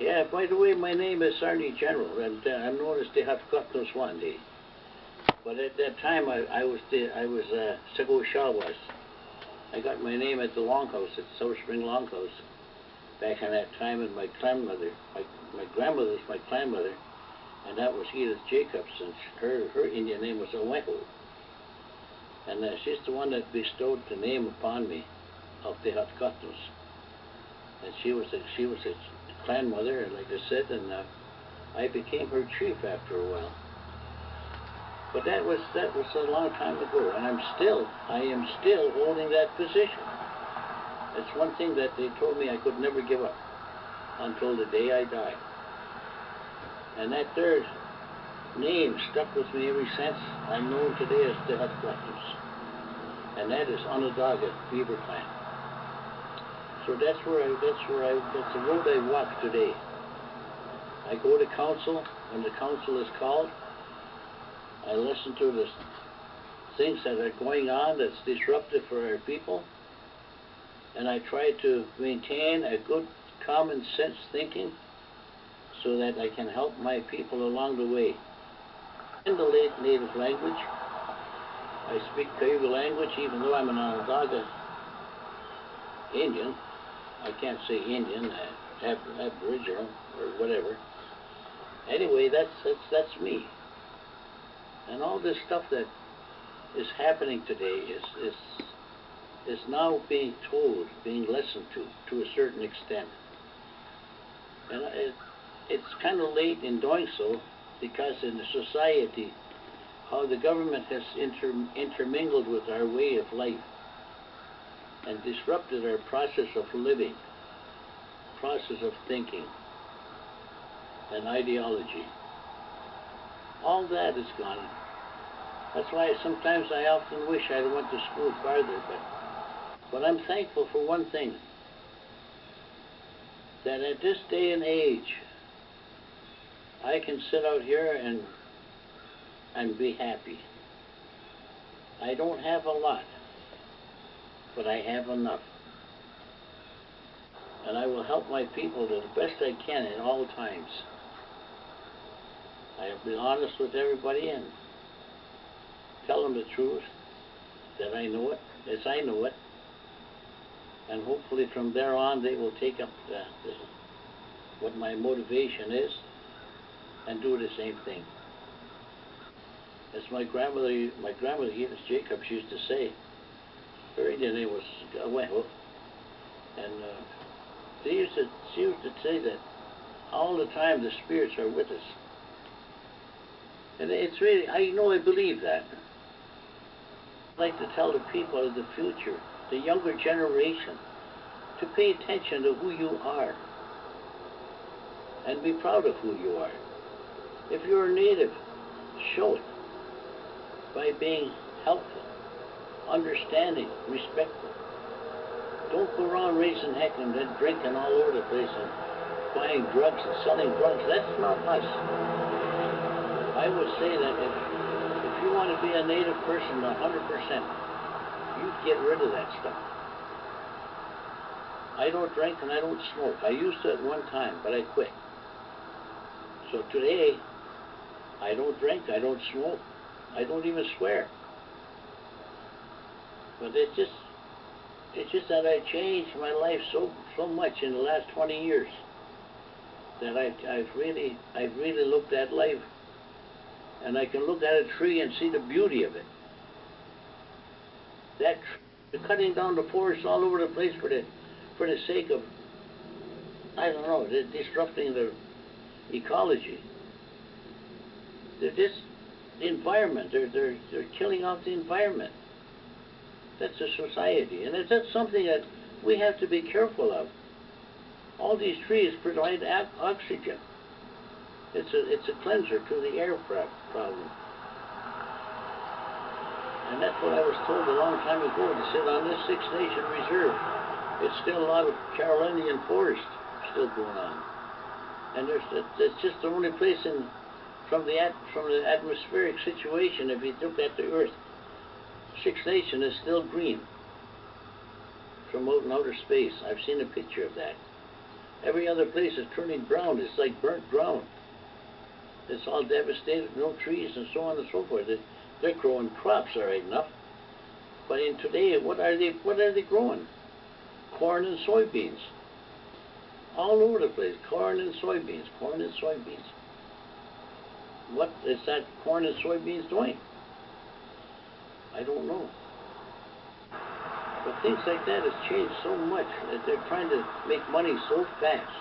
Yeah, by the way, my name is Arnie General, and I'm known as the Hot Cutlass one day. But at that time, I was Sego Shawas. I got my name at the Longhouse, at South Spring Longhouse, back in that time, and my grandmother, my grandmother was my grandmother, and that was Edith Jacobs, and her Indian name was Oweho. And she's the one that bestowed the name upon me of the Hot Cutlass. And she was a clan mother, like I said, and I became her chief after a while. But that was a long time ago, and I am still holding that position. It's one thing that they told me I could never give up until the day I die. And that third name stuck with me ever since. I'm known today as the Hot Cutlass, and that is Onondaga Beaver Clan. So that's the road I walk today. I go to council when the council is called. I listen to the things that are going on that's disruptive for our people, and I try to maintain a good common sense thinking so that I can help my people along the way. In the late native language, I speak Cayuga language, even though I'm an Onondaga Indian. I can't say Indian, Aboriginal, or whatever. Anyway, that's me. And all this stuff that is happening today is now being told, being listened to a certain extent. And it's kind of late in doing so, because in the society, how the government has intermingled with our way of life and disrupted our process of living, process of thinking, and ideology. All that is gone. That's why sometimes I often wish I had went to school farther, but I'm thankful for one thing, that at this day and age, I can sit out here and be happy. I don't have a lot, but I have enough. And I will help my people to the best I can at all times. I'll be honest with everybody and tell them the truth, that I know it, as I know it. And hopefully from there on they will take up what my motivation is and do the same thing. As my grandmother Edith Jacobs used to say, her Indian name was Oweho, and she used to say that all the time the spirits are with us. And it's really, I believe that. I'd like to tell the people of the future, the younger generation, to pay attention to who you are and be proud of who you are. If you're a native, show it by being helpful, understanding, respectful. Don't go around raising heck and then drinking all over the place and buying drugs and selling drugs. That's not us. I would say that if you want to be a native person 100%, you get rid of that stuff. I don't drink and I don't smoke. I used to at one time, but I quit. So today, I don't drink, I don't smoke, I don't even swear. But it's just that I changed my life so much in the last 20 years that I've really looked at life, and I can look at a tree and see the beauty of it. That cutting down the forest all over the place for the sake of, I don't know, disrupting the ecology. They're just the environment. They're killing off the environment. That's a society, and that's something that we have to be careful of. All these trees provide oxygen. It's a cleanser to the air problem. And that's what I was told a long time ago. They said on this Six Nation Reserve, it's still a lot of Carolinian forest still going on. And it's just the only place from the atmospheric situation, if you look at the Earth, Six Nation is still green from out in outer space. I've seen a picture of that. Every other place is turning brown. It's like burnt brown. It's all devastated, no trees and so on and so forth. They're growing crops, all right enough. But in today, what are they growing? Corn and soybeans. All over the place, corn and soybeans, corn and soybeans. What is that corn and soybeans doing? I don't know. But things like that has changed so much that they're trying to make money so fast.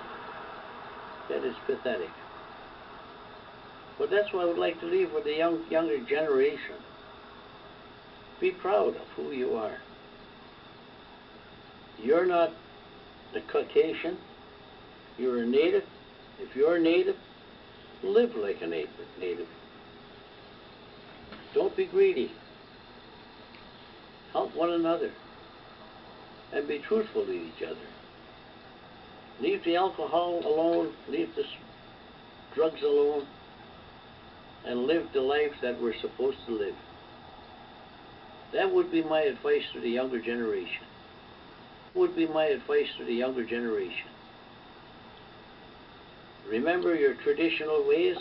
That is pathetic. But that's what I would like to leave with the younger generation. Be proud of who you are. You're not a Caucasian. You're a native. If you're a native, live like a native. Don't be greedy. Help one another. And be truthful to each other. Leave the alcohol alone. Leave the drugs alone. And live the life that we're supposed to live. That would be my advice to the younger generation. Would be my advice to the younger generation. Remember your traditional ways,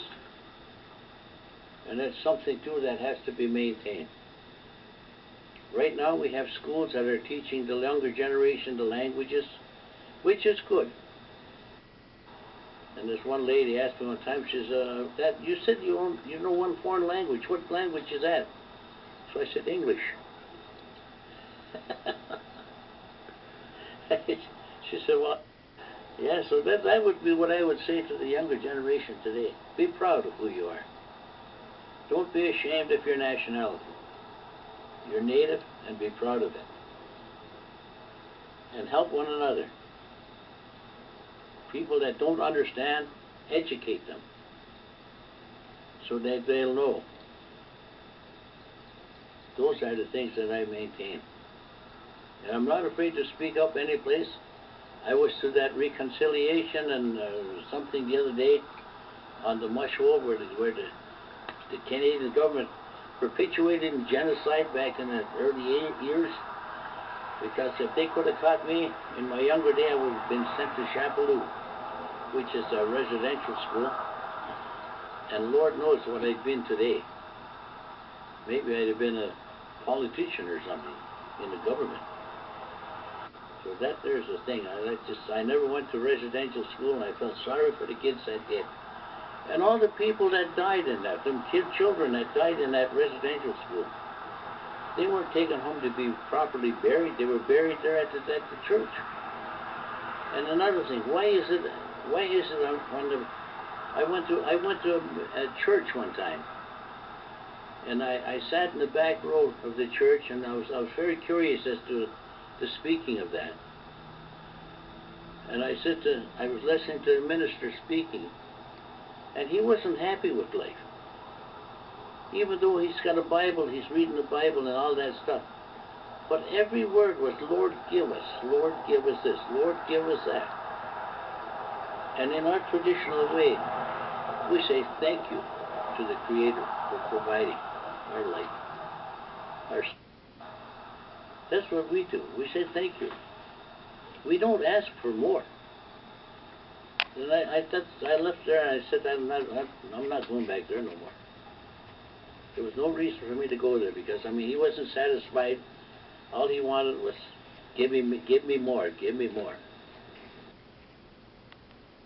and that's something too that has to be maintained. Right now we have schools that are teaching the younger generation the languages, which is good. And this one lady asked me one time, she says, "That you said you know one foreign language. What language is that?" So I said, "English." She said, "Well, yeah." So that would be what I would say to the younger generation today. Be proud of who you are. Don't be ashamed of your nationality. You're native, and be proud of it. And help one another. People that don't understand, educate them so that they'll know. Those are the things that I maintain. And I'm not afraid to speak up any place. I was to that reconciliation and something the other day on the Mushaw where the Canadian government perpetuated genocide back in the early years. Because if they could have caught me in my younger day, I would have been sent to Chapelou, which is a residential school. And Lord knows what I'd been today. Maybe I'd have been a politician or something in the government. So there's the thing. I never went to residential school, and I felt sorry for the kids that did. And all the people that died in that, them children that died in that residential school, they weren't taken home to be properly buried. They were buried there at the church. And another thing, why is it I went to a church one time, and I sat in the back row of the church, and I was very curious as to the speaking of that. And I was listening to the minister speaking, and he wasn't happy with life. Even though he's got a Bible, he's reading the Bible and all that stuff. But every word was, "Lord, give us. Lord, give us this. Lord, give us that." And in our traditional way, we say thank you to the Creator for providing our life. That's what we do. We say thank you. We don't ask for more. And I left there and I said, I'm not going back there no more. There was no reason for me to go there because, I mean, he wasn't satisfied. All he wanted was, give me more, give me more.